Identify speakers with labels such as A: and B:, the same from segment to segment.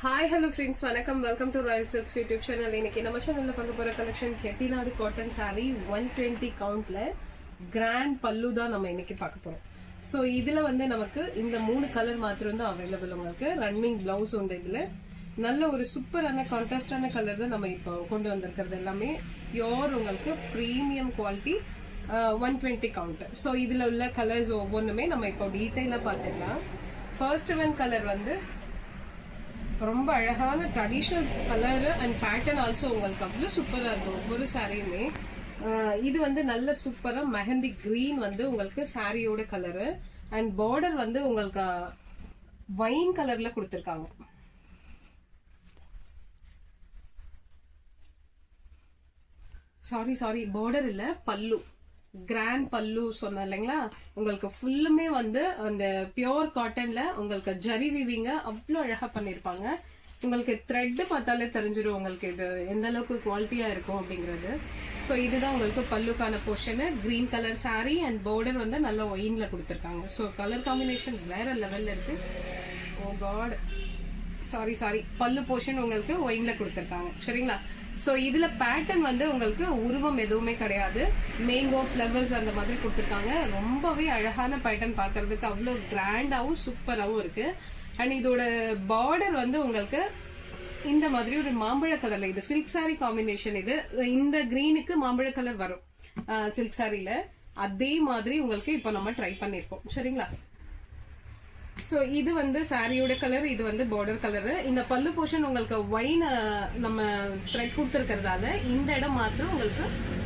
A: Hi, hello friends, வணக்கம். Welcome to Royal Silks YouTube channel. இன்னைக்கு நம்ம சேனல்ல பார்க்க போற கலெக்ஷன் செட்டிநாடு காட்டன் saree 120 கவுண்ட்ல கிராண்ட் பல்லு தான் நம்ம இன்னைக்கு பார்க்க போறோம். சோ இதுல வந்து நமக்கு இந்த மூணு கலர் மாத்திரம் தான் அவைலபிள். உங்களுக்கு ரன்னிங் பிளவுஸ் உண்டு. இதுல நல்ல ஒரு சூப்பரான கான்ட்ராஸ்டான கலர் தான் நம்ம இப்போ கொண்டு வந்திருக்கிறது. எல்லாமே பியோர் உங்களுக்கு பிரீமியம் குவாலிட்டி 120 கவுண்ட். சோ இதுல உள்ள கலர்ஸ் ஒவ்வொன்றுமே நம்ம இப்போ டீடைலா பார்த்துக்கலாம். ஃபர்ஸ்ட் ஒன் கலர் வந்து ரொம்ப அழகான traditional colour and pattern also உங்களுக்கு அவ்வளவு சூப்பரா இருக்கும் ஒவ்வொரு சாரியுமே. இது வந்து நல்ல சூப்பரா மெஹந்தி கிரீன் வந்து உங்களுக்கு சாரியோட கலரு அண்ட் பார்டர் வந்து உங்களுக்கு வைன் கலர்ல கொடுத்திருக்காங்க. சாரி பார்டர் இல்ல, பல்லு, கிராண்ட் பல்லு சொன்ன இல்லைங்களா. உங்களுக்கு ஃபுல்லுமே வந்து அந்த பியோர் காட்டன்ல உங்களுக்கு ஜரி வீவிங்க அவ்வளவு அழகா பண்ணிருப்பாங்க. உங்களுக்கு த்ரெட் பார்த்தாலே தெரிஞ்சிடும் உங்களுக்கு இது எந்த அளவுக்கு குவாலிட்டியா இருக்கும் அப்படிங்கறது. சோ இதுதான் உங்களுக்கு பல்லுக்கான portion. Green colour saree and border வந்து நல்ல ஒயின்ல கொடுத்திருக்காங்க. சோ கலர் காம்பினேஷன் வேற லெவல்ல இருக்கு. ஓ காட், சாரி பல்லு போர்ஷன் உங்களுக்கு ஒயின்ல கொடுத்திருக்காங்க. சரிங்களா. சோ இதுல பேட்டர்ன் வந்து உங்களுக்கு உருவம் எதுவுமே கிடையாது. மேங்கோ ஃபிளவர்ஸ் அந்த மாதிரி கொடுத்திருக்காங்க. ரொம்பவே அழகான பேட்டர்ன், பாக்குறதுக்கு அவ்வளவு கிராண்டாவும் சூப்பராவும் இருக்கு. அண்ட் இதோட பார்டர் வந்து உங்களுக்கு இந்த மாதிரி ஒரு மாம்பழ கலர்ல, இது சில்க் சாரி காம்பினேஷன். இது இந்த கிரீனுக்கு மாம்பழ கலர் வரும் சில்க் சாரில. அதே மாதிரி உங்களுக்கு இப்ப நம்ம ட்ரை பண்ணிருக்கோம். சரிங்களா. சோ இது வந்து சாரியோட கலர், இது வந்து பார்டர் கலர். இந்த பல்லு போர்ஷன் உங்களுக்கு ஒயின் நம்ம த்ரெட் கொடுத்திருக்கிறதால இந்த இடம் மாத்திரம் உங்களுக்கு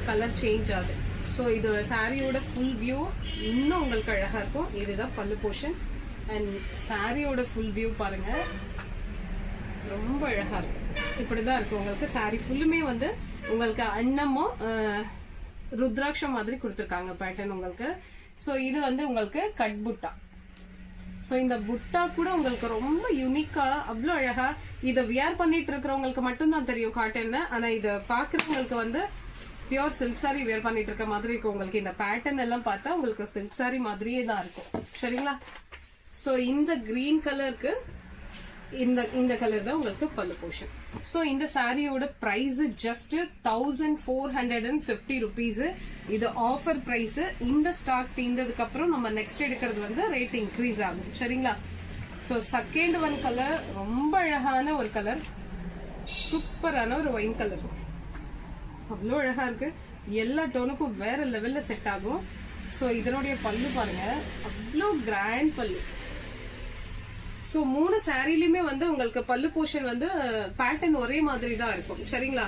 A: கலர் சேஞ்ச் ஆகுது. சோ இதோட சாரியோட ஃபுல் வியூ இன்னும் உங்களுக்கு அழகா இருக்கும். இதுதான் பல்லு போர்ஷன் அண்ட் சாரியோட ஃபுல் வியூ பாருங்க, ரொம்ப அழகா இருக்கு. இப்படிதான் இருக்கு உங்களுக்கு சாரி ஃபுல்லுமே வந்து உங்களுக்கு அன்னமும் ருத்ராட்சம் மாதிரி கொடுத்திருக்காங்க பேட்டர்ன் உங்களுக்கு. சோ இது வந்து உங்களுக்கு கட் புட்டா. சோ இந்த புட்டா கூட உங்களுக்கு ரொம்ப யூனிக்கா அவ்வளவு அழகா. இத வியர் பண்ணிட்டு இருக்கிறவங்களுக்கு மட்டும்தான் தெரியும் காட்டன். ஆனா இத பாக்குறவங்களுக்கு வந்து பியோர் சில்க் சாரி வியர் பண்ணிட்டு இருக்க மாதிரி இருக்கும். உங்களுக்கு இந்த பேட்டர்ன் எல்லாம் பார்த்தா உங்களுக்கு சில்க் சாரி மாதிரியே தான் இருக்கும். சரிங்களா. சோ இந்த கிரீன் கலருக்கு இந்த கலர் தான் உங்களுக்கு பல்லு போர்ஷன். சோ இந்த சாரியோட பிரைஸ் ஜஸ்ட் 1450 rupees. இது ஆஃபர் பிரைஸ். இந்த ஸ்டாக் தீர்ந்ததுக்கு அப்புறம் நம்ம நெக்ஸ்ட் எடுக்கிறது வந்து ரேட் இன்க்ரீஸ் ஆகும். சரிங்களா. சோ செகண்ட் ஒன் கலர் ரொம்ப அழகான ஒரு கலர், சூப்பரான ஒரு ஒயின் கலர், அவ்வளவு அழகா இருக்கு. எல்லா டோனுக்கும் வேற லெவல்ல செட் ஆகும். சோ இதனுடைய பல்லு பாருங்க, அவ்வளவு கிராண்ட் பல்லு. சோ மூணு சாரிலுமே வந்து உங்களுக்கு பல்லு போர்ஷன் வந்து பேட்டர்ன் ஒரே மாதிரி தான் இருக்கும். சரிங்களா.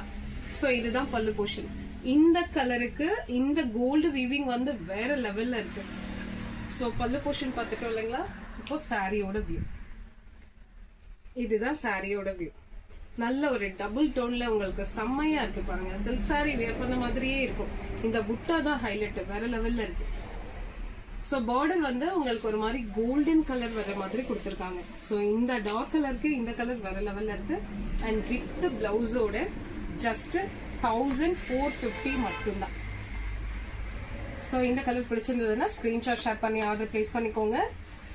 A: சோ இதுதான் பல்லு போர்ஷன். இந்த கலருக்கு இந்த கோல்டு வீவிங் வந்து வேற லெவல்ல இருக்கு. சோ பல்லு போர்ஷன் பாத்துட்டோம் இல்லைங்களா. இப்போ சாரியோட வியூ, இதுதான் சாரியோட வியூ. நல்ல ஒரு டபுள் டோன்ல உங்களுக்கு செம்மையா இருக்கு பாருங்க. சில்க் சாரி வேர் பண்ண மாதிரியே இருக்கும். இந்த புட்டா தான் ஹைலைட், வேற லெவல்ல இருக்கு. சோ பார்டர் வந்து உங்களுக்கு ஒரு மாதிரி கோல்டன் கலர் வர மாதிரி கொடுத்திருக்காங்க. சோ இந்த டார்க் கலருக்கு இந்த கலர் வேற லெவல்ல இருக்கு. அண்ட் வித் பிளவுஸோட ஜஸ்ட் 1450 மட்டும்தான். சோ இந்த கலர் பிடிச்சிருந்ததுன்னா ஸ்கிரீன்ஷாட் ஷேர் பண்ணி ஆர்டர் பிளேஸ் பண்ணிக்கோங்க.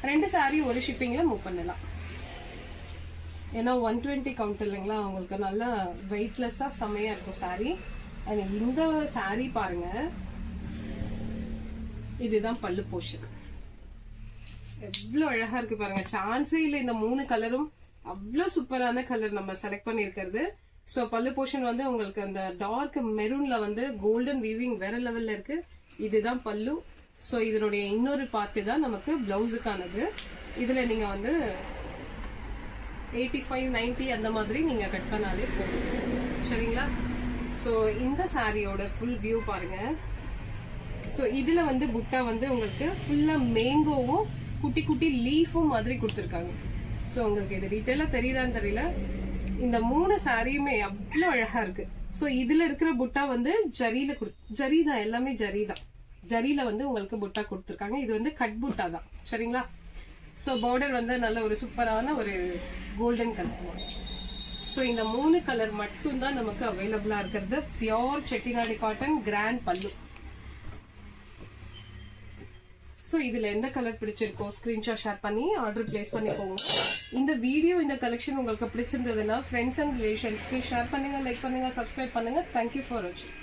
A: 2 சாரி ஒரு ஷிப்பிங்ல மூவ் பண்ணலாம். ஏன்னா 120 கவுண்ட் இல்லைங்களா, உங்களுக்கு நல்லா வெயிட்லெஸ்ஸா செமையா இருக்கும் சாரி. அண்ட் இந்த சாரி பாருங்க, இதுதான் பல்லு போர்ஷன். எவ்வளவு அழகா இருக்கு பாருங்க, சான்ஸே இல்ல. இந்த மூணு கலரும் அவ்வளவு சூப்பரான கலர் நம்ம செலக்ட் பண்ணிருக்கிறது. சோ பல்லு போர்ஷன் வந்து உங்களுக்கு அந்த டார்க் மெரூன்ல வந்து கோல்டன் வீவிங் வேற லெவல்ல இருக்கு. இதுதான் பல்லு. சோ இதனுடைய இன்னொரு பார்ட் தான் நமக்கு பிளவுஸுக்கானது. இதுல நீங்க வந்து 85-90 அந்த மாதிரி நீங்க கட் பண்ணாலே போதும். சரிங்களா. சோ இந்த சாரியோட ஃபுல் வியூ பாருங்க. சோ இதுல வந்து புட்டா வந்து உங்களுக்கு ஃபுல்லா மேங்கோவும் குட்டி குட்டி லீஃபும் மாதிரி கொடுத்திருக்காங்க. சோ உங்களுக்கு இது டீடைலா தெரியுதான்னு தெரியல. இந்த மூணு சாரியுமே அவ்வளவு அழகா இருக்கு. சோ இதுல இருக்கிற புட்டா வந்து ஜரிதான், எல்லாமே ஜரிதான். ஜரியில வந்து உங்களுக்கு புட்டா கொடுத்திருக்காங்க. இது வந்து கட் புட்டா தான். சரிங்களா. சோ பார்டர் வந்து நல்ல ஒரு சூப்பரான ஒரு கோல்டன் கலர். சோ இந்த மூணு கலர் மட்டும் தான் நமக்கு அவைலபிளா இருக்கிறது. பியோர் செட்டிநாடு காட்டன் கிராண்ட் பல்லு. சோ இதுல எந்த கலர் பிடிச்சிருக்கோ ஸ்கிரீன்ஷாட் ஷேர் பண்ணி ஆர்டர் பிளேஸ் பண்ணிக்கோங்க. இந்த வீடியோ இந்த கலெக்ஷன் உங்களுக்கு பிடிச்சிருந்ததுன்னா ஃப்ரெண்ட்ஸ் அண்ட் ரிலேஷன்ஸ்க்கு ஷேர் பண்ணுங்க, லைக் பண்ணுங்க, சப்ஸ்கிரைப் பண்ணுங்க. தேங்க்யூ ஃபார் வாட்சிங்.